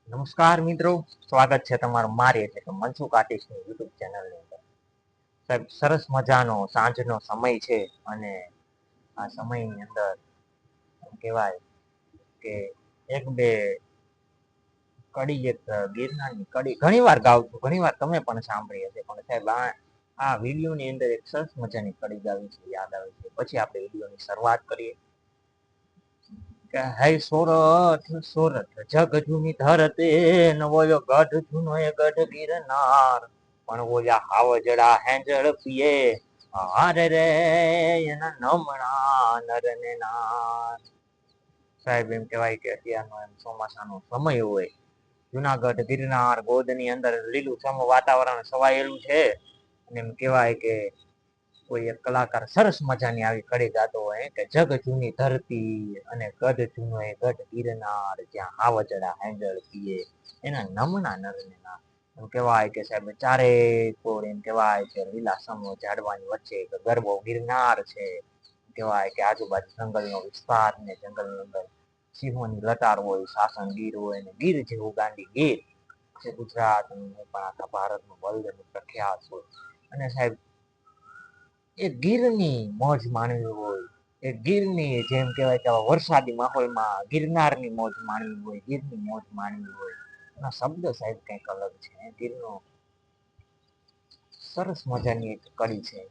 નમસ્કાર મિત્રો, સ્વાગત છે તમારું મારી એટલે કે મનસુખ આર્ટિસ્ટની યુટ્યુબ ચેનલની અંદર. સાહેબ, સરસ મજાનો સાંજનો સમય છે અને આ સમયની અંદર એમ કહેવાય કે એક બે કડી, એક ગિરનારની કડી ઘણી વાર ગાઉં છું, ઘણી વાર તમે પણ સાંભળી હશે, પણ સાહેબ આ વિડીયોની અંદર એક સરસ મજાની કડી ગાવી છે, યાદ આવે છે. પછી આપણે વિડીયોની શરૂઆત કરીએ. કે હે સોરઠ સોરઠ જગ જૂની ધરતે નવોયો ગઢ જૂનો એ ગઢ ગિરનાર પણ ઓલા હાવજડા હેંજળ પીએ હારે રે એના નમણા નર ને નાર. સાહેબ, એમ કહેવાય કે અત્યારનો એમ ચોમાસાનો સમય હોય, જુનાગઢ ગિરનાર ગોદની અંદર લીલુંછમ વાતાવરણ છવાયેલું છે અને એમ કહેવાય કે કોઈ એક કલાકાર સરસ મજાની આવી કડી ગાતો હોય કે જગ જૂની ધરતી અને ગઢ જૂનો એ ગઢ ગિરનાર જ્યાં હાવજડા હેંજળ પીએ એના નમના નર ને નાર. એમ કહેવાય કે સાહેબ ચારે કોર એમ કહેવાય કે લીલાછમ ઝાડવાની વચ્ચે ગરબો ગિરનાર છે. કહેવાય કે આજુબાજુ જંગલનો વિસ્તાર ને જંગલની અંદર સિંહોની લટાર હોય, સાસણ ગીર હોય ને ગીર જેવું ગાંડી ગીર જે ગુજરાતનું પણ આખા ભારતનું વર્લ્ડનું પ્રખ્યાત હોય. અને સાહેબ, એ ગીરની મોજ માણવી હોય, એ ગીરની જેમ કહેવાય કે વરસાદી માહોલમાં ગિરનારની મોજ માણવી હોય, ગીરની મોજ માણવી હોય, એના શબ્દ સાહેબ કંઈક અલગ છે. ગીરનો સરસ મજાની એક કડી છે.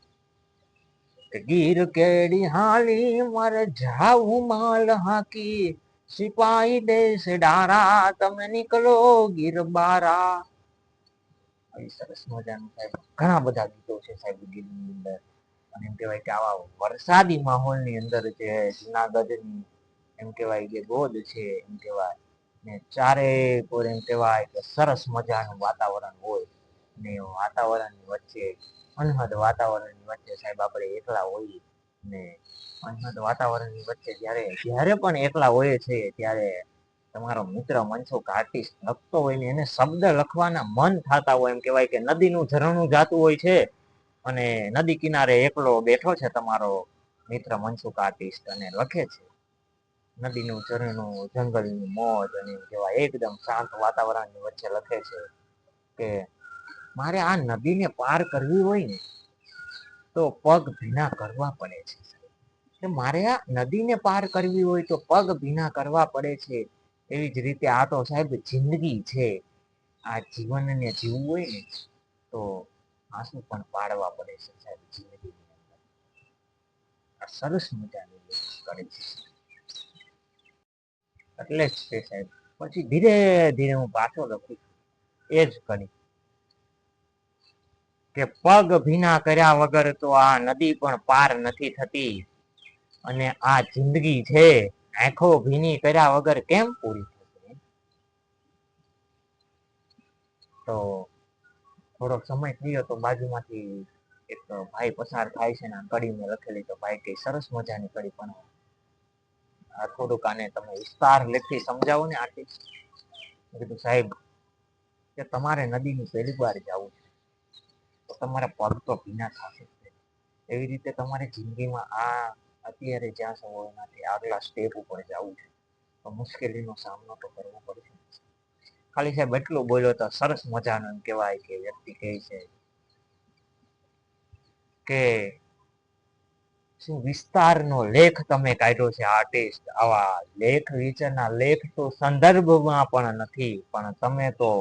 ગીર કેડી હાલી મારે જાવું માલ હાકી સિપાહી દેશ ડારા તમે નીકળો ગીર બારા. આવી સરસ મજાનું સાહેબ ઘણા બધા ગીતો છે સાહેબ ગીરની અંદર. અને એમ કહેવાય કે આવા વરસાદી માહોલની અંદર જે જુનાગઢની એમ કહેવાય કે ગોદ છે, એમ કહેવાય ને ચારે કોર એમ કહેવાય કે સરસ મજાનું વાતાવરણ હોય ને વાતાવરણની વચ્ચે અનહદ વાતાવરણની વચ્ચે સાહેબ આપણે એકલા હોઈએ ને અનહદ વાતાવરણની વચ્ચે જ્યારે પણ એકલા હોઈએ છે ત્યારે તમારો મિત્ર મનસુખ આર્ટિસ્ટ લખતો હોય ને એને શબ્દ લખવાના મન થતા હોય. એમ કહેવાય કે નદીનું ઝરણું જાતું હોય છે અને નદી કિનારે એકલો બેઠો છે તમારો મિત્ર મનસુખ આર્ટિસ્ટ અને લખે છે નદીનું ઝરણું, જંગલની મોજ અને એમ કહેવાય એકદમ શાંત વાતાવરણની વચ્ચે લખે છે કે મારે આ નદીને પાર કરવી હોય ને તો પગ ભીના કરવા પડે છે. કે મારે આ નદીને પાર કરવી હોય તો પગ ભીના કરવા પડે છે. એવી જ રીતે આ તો સાહેબ જિંદગી છે. આ જીવનને જીવવું હોય ને તો આંસુ પણ પાડવા પડે છે સાહેબ જિંદગીની અંદર. આ સરસ મજાની કરે છે એટલે જ તે સાહેબ પછી ધીરે ધીરે હું પાછો લખું છું એ જ કરી કે પગ ભીના કર્યા વગર તો આ નદી પણ પાર નથી થતી અને આ જિંદગી છે આંખો ભીની કર્યા વગર કેમ પૂરી થશે. તો થોડોક સમય થયો તો બાજુમાંથી એક ભાઈ પસાર થાય છે ને કડી મેં લખેલી તો ભાઈ કઈ સરસ મજાની કડી પણ આ થોડુંક આને તમે વિસ્તાર લેખી સમજાવો ને આર્ટિસ્ટ. મેં કીધું સાહેબ કે તમારે નદીની પહેલી વાર જવું છે તો તમારા પગ તો ભીના થશે. એવી રીતે તમારે જિંદગીમાં આ અત્યારે જ્યાં છો એનાથી આગલા સ્ટેપ ઉપર જવું છે તો મુશ્કેલીનો સામનો તો કરવો પડશે. ખાલી સાહેબ એટલું બોલ્યો તો સરસ મજાનો એમ કહેવાય કે વ્યક્તિ કહે છે કે શું વિસ્તારનો લેખ તમે કાઢ્યો છે આર્ટિસ્ટ. આવા લેખ વિચેના લેખ તો સંદર્ભમાં પણ નથી પણ તમે તો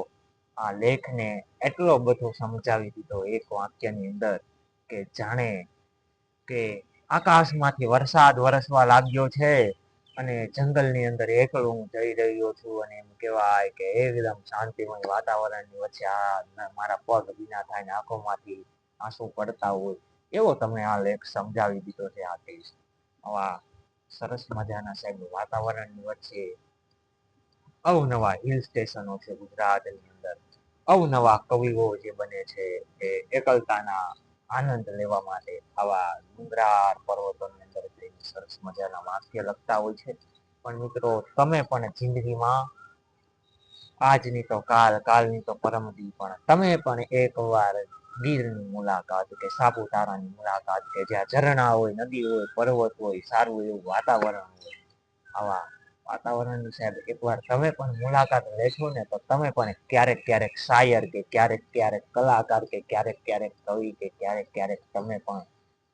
આ લેખને એટલો બધો સમજાવી દીધો એક વાક્યની અંદર કે જાણે કે આકાશમાંથી વરસાદ વરસવા લાગ્યો છે અને જંગલની અંદર એકલો હું જઈ રહ્યો છું અને એમ કહેવાય કે એકદમ શાંતિમય વાતાવરણની વચ્ચે આ મારા પગ ભીના થાય ને આંખોમાંથી આંસુ પડતા હોય એવો તમે આ લેખ સમજાવી દીધો છે આર્ટિસ્ટ. આવા સરસ મજાના સાહેબ વાતાવરણની વચ્ચે અવનવા હિલ સ્ટેશનો છે ગુજરાતની અંદર. અવનવા કવિઓ જે બને છે એ એકલતાના આનંદ લેવા માટે આવા ડુંગરાળ પર્વતોની અંદર જઈને સરસ મજાના વાક્ય લખતા હોય છે. પણ મિત્રો તમે પણ જિંદગીમાં આજની તો કાલ, કાલની તો પરમદી પણ તમે પણ એક વાર ગીરની મુલાકાત કે સાપુતારાની મુલાકાત કે જ્યાં ઝરણા હોય, નદી હોય, પર્વત હોય, સારું એવું વાતાવરણ હોય, આવા વાતાવરણ સાહેબ એકવાર તમે પણ મુલાકાત લેશો ને તો તમે પણ ક્યારેક ક્યારેક શાયર કે ક્યારેક ક્યારેક કલાકાર કે ક્યારેક ક્યારેક કવિ કે ક્યારેક ક્યારેક તમે પણ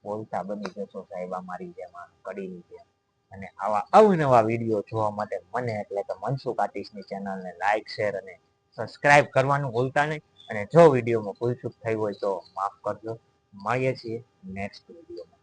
બોલતા બની જશો સાહેબ અમારી જેમ કડીની જેમ. અને આવા અવનવા વિડીયો જોવા માટે મને એટલે કે મનસુખ આર્ટિસ્ટની ચેનલને લાઈક શેર અને સબસ્ક્રાઇબ કરવાનું ભૂલતા નહીં. અને જો વિડીયોમાં ભૂલચૂક થઈ હોય તો માફ કરજો. મળીએ છીએ નેક્સ્ટ વિડીયોમાં.